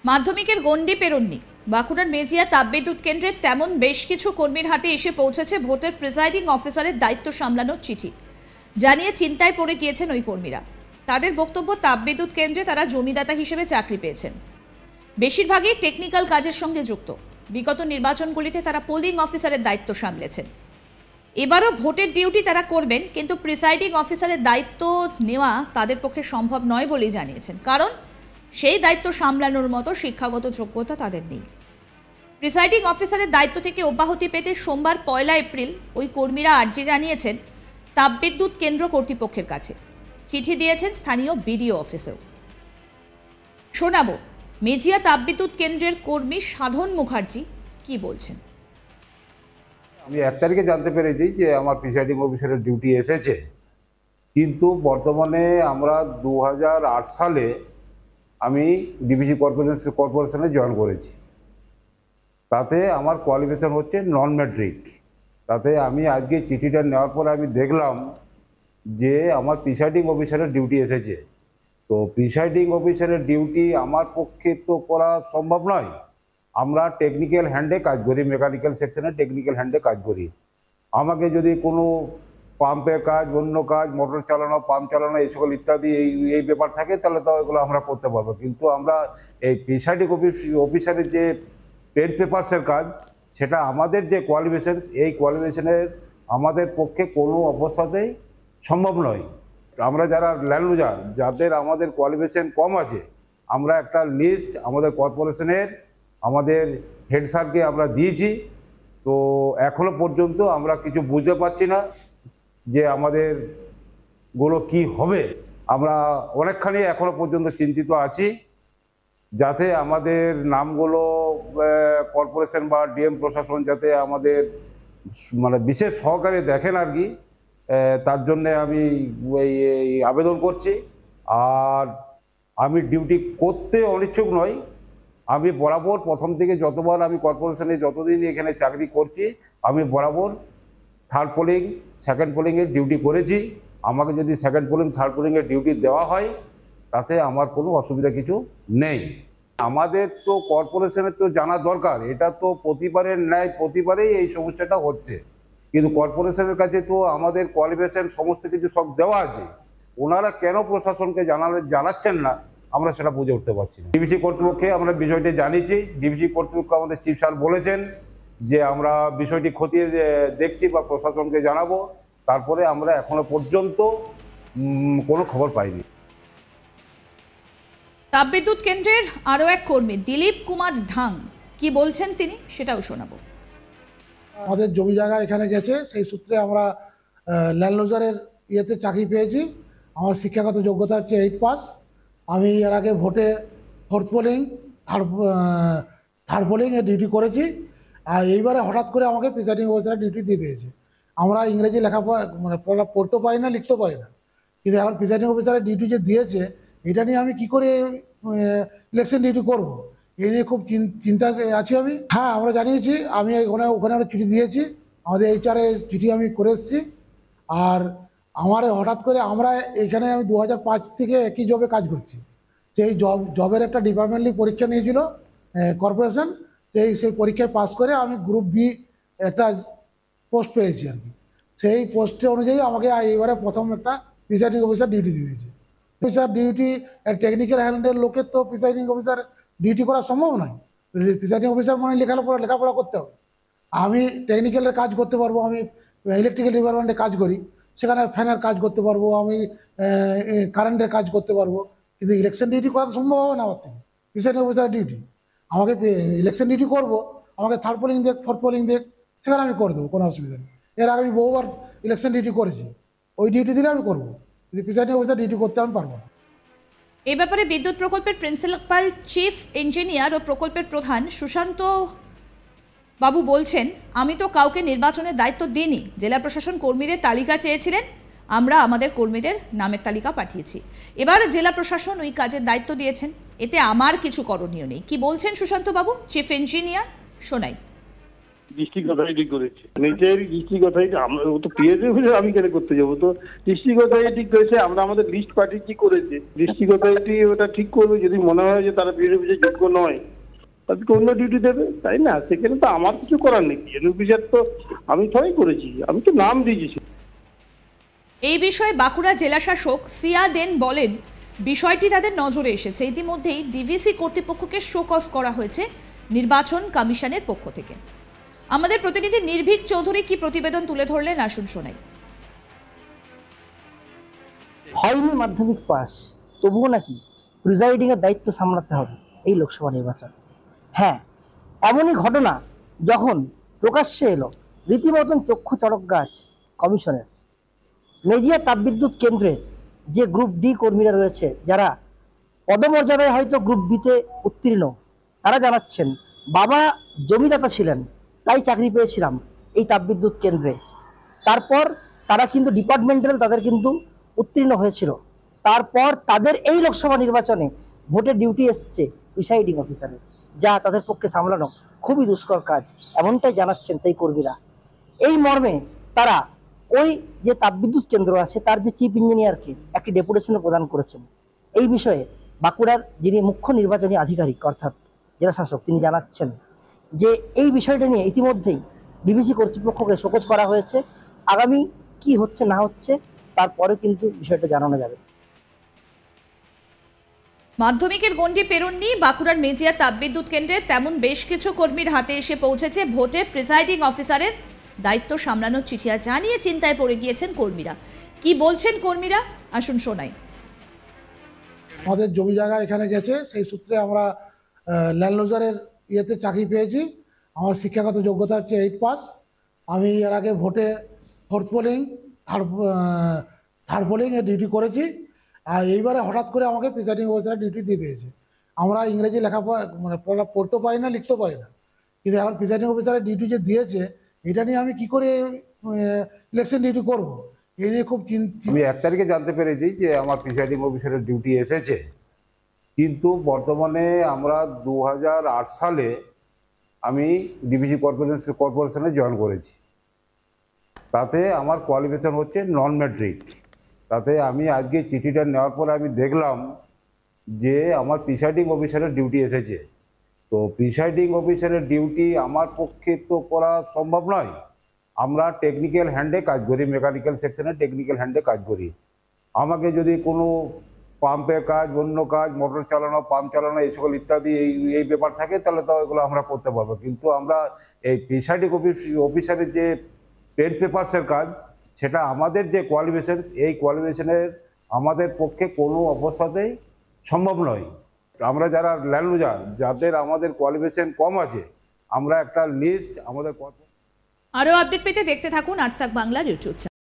মাধ্যমিকের গণ্ডি পেরোননি বাঁকুড়ার মেজিয়া তাপবিদ্যুৎ কেন্দ্রের তেমন বেশ কিছু কর্মীর হাতে এসে পৌঁছেছে ভোটের প্রিসাইডিং অফিসারের দায়িত্ব সামলানোর চিঠি। জানিয়ে চিন্তায় পড়ে গিয়েছেন ওই কর্মীরা। তাদের বক্তব্য, তাপবিদ্যুৎ কেন্দ্রে তারা জমিদাতা হিসেবে চাকরি পেয়েছেন, বেশিরভাগই টেকনিক্যাল কাজের সঙ্গে যুক্ত। বিগত নির্বাচনগুলিতে তারা পোলিং অফিসারের দায়িত্ব সামলেছেন। এবারও ভোটের ডিউটি তারা করবেন, কিন্তু প্রিসাইডিং অফিসারের দায়িত্ব নেওয়া তাদের পক্ষে সম্ভব নয় বলেই জানিয়েছেন। কারণ সেই দায়িত্ব সামলানোর মতো শিক্ষাগত যোগ্যতা তাদের নেই। প্রিসাইডিং অফিসারের দায়িত্ব থেকে অব্যাহতি পেতে সোমবার 1 এপ্রিল ওই কর্মীরা আর্জি জানিয়েছেন তাপবিদ্যুৎ কেন্দ্র কর্তৃপক্ষের কাছে। চিঠি দিয়েছেন স্থানীয় বিডিও অফিসেও। শোনাবো মেজিয়া তাপবিদ্যুৎ কেন্দ্রের কর্মী সাধন মুখার্জি কি বলছেন। আমি 1 তারিখে জানতে পেরেছি যে আমার প্রিসাইডিং অফিসারের ডিউটি এসেছে, কিন্তু বর্তমানে আমরা 2008 সালে আমি ডিভিসি কর্পোরেশনে জয়েন করেছি। তাতে আমার কোয়ালিফিকেশন হচ্ছে নন ম্যাট্রিক। তাতে আমি আজকে চিঠিটা নেওয়ার পরে আমি দেখলাম যে আমার প্রিসাইডিং অফিসারের ডিউটি এসেছে। তো প্রিসাইডিং অফিসারের ডিউটি আমার পক্ষে তো করা সম্ভব নয়। আমরা টেকনিক্যাল হ্যান্ডে কাজ করি, মেকানিক্যাল সেকশনে টেকনিক্যাল হ্যান্ডে কাজ করি। আমাকে যদি কোনো পাম্পের কাজ, অন্য কাজ, মোটর চালানো, পাম্প চালানো, এই সকল ইত্যাদি এই ব্যাপার থাকে, তাহলে তো এগুলো আমরা করতে পারবো। কিন্তু আমরা এই প্রিসাইডিং অফিসারের যে পেন পেপারসের কাজ, সেটা আমাদের যে কোয়ালিফিকেশন, এই কোয়ালিফিকেশনের আমাদের পক্ষে কোনো অবস্থাতেই সম্ভব নয়। আমরা যারা ল্যান্ড ইউজার, যাদের আমাদের কোয়ালিফিকেশন কম আছে, আমরা একটা লিস্ট আমাদের কর্পোরেশনের আমাদের হেড স্যারকে আমরা দিয়েছি। তো এখনো পর্যন্ত আমরা কিছু বুঝতে পারছি না যে আমাদের গুলো কি হবে। আমরা অনেকখানি এখনো পর্যন্ত চিন্তিত আছি, যাতে আমাদের নামগুলো কর্পোরেশন বা ডিএম প্রশাসন যাতে আমাদের মানে বিশেষ সহকারে দেখেন আর কি। তার জন্যে আমি এই আবেদন করছি। আর আমি ডিউটি করতে অনিচ্ছুক নই। আমি বরাবর প্রথম থেকে যতবার আমি কর্পোরেশনে যতদিন এখানে চাকরি করছি, আমি বরাবর থার্ড পোলিং, সেকেন্ড পোলিংয়ের ডিউটি করেছি। আমাকে যদি সেকেন্ড পোলিং, থার্ড পোলিংয়ের ডিউটি দেওয়া হয়, তাতে আমার কোনো অসুবিধা কিছু নেই। আমাদের তো কর্পোরেশনের তো জানা দরকার, এটা তো প্রতিবারের ন্যায় প্রতিবারেই এই সমস্যাটা হচ্ছে। কিন্তু কর্পোরেশনের কাছে তো আমাদের কোয়ালিফিকেশন সমস্ত কিছু সব দেওয়া আছে, ওনারা কেন প্রশাসনকে জানাচ্ছেন না, আমরা সেটা বুঝে উঠতে পারছি না। ডিভিসি কর্তৃপক্ষে আমরা বিষয়টি জানিয়েছি। ডিভিসি কর্তৃপক্ষ আমাদের চিফ স্যার বলেছেন যে আমরা বিষয়টি খতিয়ে দেখছি বা প্রশাসনকে জানাবো। তারপরে আমরা এখনো পর্যন্ত কোনো খবর পাইনি। তাপবিদ্যুৎ কেন্দ্রের আরও এক কর্মী দিলীপ কুমার ঢাং কি বলছেন তিনি, সেটাও শোনাবো। আমাদের জমি জায়গা এখানে গেছে, সেই সূত্রে আমরা ল্যান্ড লুজারের ইয়েতে চাকরি পেয়েছি। আমার শিক্ষাগত যোগ্যতা হচ্ছে 8 পাস। আমি এর আগে ভোটে ফোর্থ পোলিং, থার্ড পোলিংয়ে ডিউটি করেছি। আর এইবারে হঠাৎ করে আমাকে প্রিসাইডিং অফিসারের ডিউটি দিয়ে দিয়েছে। আমরা ইংরেজি লেখাপড়া মানে পড়তেও পারি না, লিখতেও পারি না, কিন্তু এখন প্রিসাইডিং অফিসারের ডিউটি যে দিয়েছে, এটা নিয়ে আমি কি করে ইলেকশন ডিউটি করব, এই নিয়ে খুব চিন্তা আছি আমি। হ্যাঁ, আমরা জানিয়েছি, আমি ওখানে একটা চিঠি দিয়েছি, আমাদের HR-এ চিঠি আমি করে এসেছি। আর আমার হঠাৎ করে আমরা এখানে আমি 2005 থেকে একই জবে কাজ করছি। সেই জবের একটা ডিপার্টমেন্টালি পরীক্ষা নিয়েছিল কর্পোরেশন, সেই পরীক্ষায় পাস করে আমি গ্রুপ বি একটা পোস্ট পেয়েছি আর কি। সেই পোস্টে অনুযায়ী আমাকে এইবারে প্রথম একটা প্রিসাইডিং অফিসার ডিউটি দিয়ে দিয়েছে। অফিসার ডিউটি টেকনিক্যাল হ্যান্ডের লোকের তো প্রিসাইডিং অফিসার ডিউটি করা সম্ভব নয়। প্রিসাইডিং অফিসার মানে লেখাপড়া করতে হবে। আমি টেকনিক্যালের কাজ করতে পারবো, আমি ইলেকট্রিক্যাল ডিপার্টমেন্টে কাজ করি, সেখানে ফ্যানের কাজ করতে পারবো, আমি কারেন্টের কাজ করতে পারবো, কিন্তু ইলেকশন ডিউটি করা তো সম্ভব হবে না আমার থেকে। প্রিসাইডিং অফিসারের ডিউটি আমাকে ইলেকশন ডিউটি করবো, আমাকে থার্ড পোলিং দেখ, ফোর্থ পোলিং দেখ, সেখানে আমি করে দেবো, কোনো অসুবিধা নেই। এর আগে আমি বহুবার ইলেকশন ডিউটি করেছি, ওই ডিউটি দিলে আমি করবো, কিন্তু প্রিসাইডিং অফিসার ডিউটি করতে আমি পারবো না। এ ব্যাপারে বিদ্যুৎ প্রকল্পের প্রিন্সিপাল চিফ ইঞ্জিনিয়ার ও প্রকল্পের প্রধান সুশান্ত বাবু বলছেন, আমি তো কাউকে নির্বাচনের দায়িত্ব দিইনি। জেলা প্রশাসন কর্মীদের তালিকা চেয়েছিলেন, আমরা আমাদের কর্মীদের নামের তালিকা পাঠিয়েছি। এবার জেলা প্রশাসন ওই কাজের দায়িত্ব দিয়েছেন, এতে আমার কিছু করণীয় নেই। কি বলছেন সুশান্ত বাবু, চিফ ইঞ্জিনিয়ার, শোনাই। ডিস্ট্রিক্ট অথরিটি করেছে, নিজের ডিস্ট্রিক্ট অথরিটি। আমরা ও তো পেয়েছে বলে আমি কেন করতে যাবো? তো ডিস্ট্রিক্ট অথরিটি করেছে, আমরা আমাদের লিস্ট পাঠিয়েছি, করেছে। ডিস্ট্রিক্ট অথরিটি ওটা ঠিক করবে। যদি মনে হয় যে তারা বিএলও অফিসে যোগ্য নয়, তাদেরকে অন্য ডিউটি দেবে, তাই না? সেখানে তো আমার কিছু করার নেই। বিএলও অফিসার তো আমি থই করেছি, আমি তো নাম দিয়েছি। এই বিষয়ে বাঁকুড়া জেলা শাসক সিয়া দেন বলেন, বিষয়টি তাদের নজরে এসেছে। ইতিমধ্যেই ডিভিসি কর্তৃপক্ষকে শোকজ করা হয়েছে নির্বাচন কমিশনের পক্ষ থেকে। আমাদের প্রতিনিধি নির্ভীক চৌধুরী কি প্রতিবেদন তুলে ধরলেন, আসুন শোনাই। হয়নি মাধ্যমিক পাস, তবুও নাকি প্রিজাইডিং এর দায়িত্ব সামলাতে হবে এই লোকসভা নির্বাচন। হ্যাঁ, এমনই ঘটনা যখন প্রকাশ্যে এলো রীতিমতন চক্ষু চড়ক গাছ কমিশনের। মেজিয়া তাপবিদ্যুৎ কেন্দ্রের যে গ্রুপ ডি কর্মীরা রয়েছে, যারা পদমর্যাদায় হয়তো গ্রুপ বিতে উত্তীর্ণ, তারা জানাচ্ছেন বাবা জমিদাতা ছিলেন, তাই চাকরি পেয়েছিলাম এই তাপবিদ্যুৎ কেন্দ্রে। তারপর তারা কিন্তু ডিপার্টমেন্টাল, তাদের কিন্তু উত্তীর্ণ হয়েছিল। তারপর তাদের এই লোকসভা নির্বাচনে ভোটের ডিউটি এসছে প্রিসাইডিং অফিসারের, যা তাদের পক্ষে সামলানো খুবই দুষ্কর কাজ, এমনটাই জানাচ্ছেন সেই কর্মীরা। এই মর্মে তারা ওই যে তাপবিদ্যুৎ কেন্দ্র আছে তার যে চিফ ইঞ্জিনিয়ারকে একটি ডেপুটেশনও প্রদান করেছেন। এই বিষয়ে বাঁকুড়ার যিনি মুখ্য নির্বাচনী আধিকারিক অর্থাৎ জেলা শাসক, তিনি জানাচ্ছেন যে এই বিষয়টা নিয়ে ইতিমধ্যেই ডিভিসি কর্তৃপক্ষকে শোকজ করা হয়েছে। আগামী কি হচ্ছে না হচ্ছে তারপরে কিন্তু বিষয়টা জানানো যাবে। মাধ্যমিকের গণ্ডি পেরোননি বাঁকুড়ার মেজিয়া তাপবিদ্যুৎ কেন্দ্রে তেমন বেশ কিছু কর্মীর হাতে এসে পৌঁছেছে ভোটে প্রিসাইডিং অফিসারের দায়িত্ব সামলানোর চিঠি। আর জানিয়ে চিন্তায় পড়ে গিয়েছেন কর্মীরা। কি বলছেন কর্মীরা, আসুন শোনাই। আমাদের জমি জায়গা এখানে গেছে, সেই সূত্রে আমরা ল্যান্ডলুজারের ইয়েতে চাকরি পেয়েছি। আমার শিক্ষাগত যোগ্যতা হচ্ছে 8 পাস। আমি এর আগে ভোটে ফোর্থ পোলিং, থার্ড পোলিংয়ে ডিউটি করেছি। আর এইবারে হঠাৎ করে আমাকে প্রিসাইডিং অফিসারের ডিউটি দিয়ে দিয়েছে। আমরা ইংরেজি লেখাপড়া পড়তে পারি না, লিখতে পারি না, কিন্তু এখন প্রিসাইডিং অফিসারের ডিউটি যে দিয়েছে, এটা নিয়ে আমি কি করে ইলেকশন ডিউটি করব, এই নিয়ে খুব আমি 1 তারিখে জানতে পেরেছি যে আমার প্রিসাইডিং অফিসারের ডিউটি এসেছে, কিন্তু বর্তমানে আমরা 2008 সালে আমি ডিভিসি কর্পোরেশনে জয়েন করেছি। তাতে আমার কোয়ালিফিকেশন হচ্ছে নন ম্যাট্রিক। তাতে আমি আজকে চিঠিটা নেওয়ার পরে আমি দেখলাম যে আমার প্রিসাইডিং অফিসারের ডিউটি এসেছে। তো প্রিসাইডিং অফিসারের ডিউটি আমার পক্ষে তো করা সম্ভব নয়। আমরা টেকনিক্যাল হ্যান্ডে কাজ করি, মেকানিক্যাল সেকশনে টেকনিক্যাল হ্যান্ডে কাজ করি। আমাকে যদি কোনো পাম্পের কাজ, অন্য কাজ, মোটর চালানো, পাম্প চালানো, এই সকল ইত্যাদি এই ব্যাপার থাকে, তাহলে তো এগুলো আমরা করতে পারবো। কিন্তু আমরা এই প্রিসাইডিং অফিসারের যে পেন পেপারসের কাজ, সেটা আমাদের যে কোয়ালিফিকেশন, এই কোয়ালিফিকেশনের আমাদের পক্ষে কোনো অবস্থাতেই সম্ভব নয়। আমরা যারা ল্যান্ডলুজার, যাদের আমাদের কোয়ালিফিকেশন কম আছে, আমরা একটা লিস্ট আমাদের। আরও আপডেট পেতে দেখতে থাকুন আজ তাক বাংলার ইউটিউব চ্যানেল।